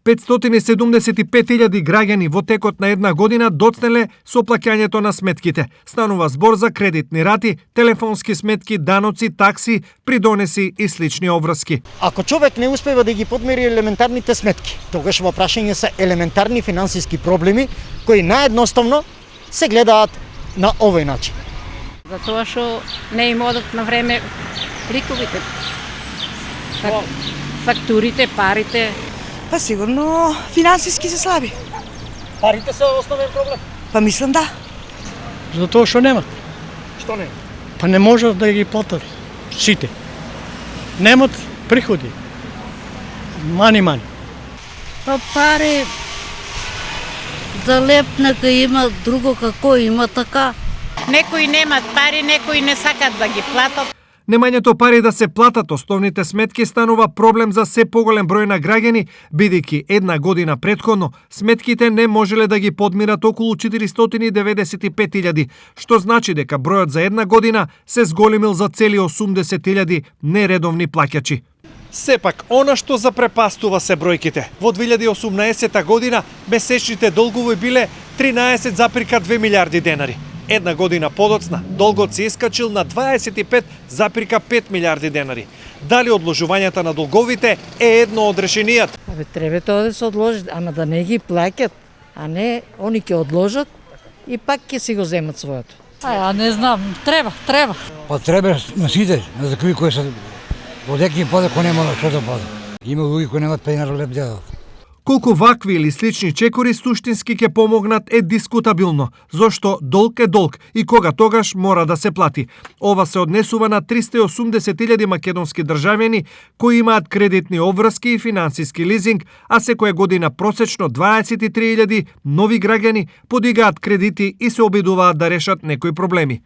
575.000 граѓани во текот на една година доцнеле со плаќањето на сметките. Станува збор за кредитни рати, телефонски сметки, даноци, такси, придонеси и слични обврски. Ако човек не успева да ги подмири елементарните сметки, тогаш во прашање се елементарни финансиски проблеми кои наедноставно се гледаат на овој начин. Затоа што не им одат на време ликовите, фактурите, парите. Па сигурно финансиски се слаби. Парите се основен проблем. Па мислам да. Затоа што немат. Што не? Па не можат да ги платат сите. Немат приходи. Мани. Па пари за лепнека има, друго како има така. Некои немат пари, некои не сакат да ги платат. Немањето пари да се платат основните сметки станува проблем за се поголем број на граѓани, бидејќи една година претходно сметките не можеле да ги подмират околу 495.000, што значи дека бројот за една година се зголемил за цели 80.000 нередовни плаќачи. Сепак, она што запрепастува се бројките. Во 2018 година месечните долгови биле 13,2 милиарди денари. Една година подоцна, долгот се искачил на 25,5 милиарди денари. Дали одложувањата на долговите е едно од решенијата? Треба тоа да се одложи, ама да не ги плаќат, а не они ќе одложат и пак ќе си го земат своето. Не знам, треба. Па треба на сите, на закои кои се одеки подако нема што да пода. Има луѓе кои немаат пејнар леп дедат. Колку вакви или слични чекори суштински ќе помогнат е дискутабилно, зашто долг е долг и кога тогаш мора да се плати. Ова се однесува на 380.000 македонски државјани кои имаат кредитни обврски и финансиски лизинг, а секоја година просечно 23.000 нови граѓани подигаат кредити и се обидуваат да решат некои проблеми.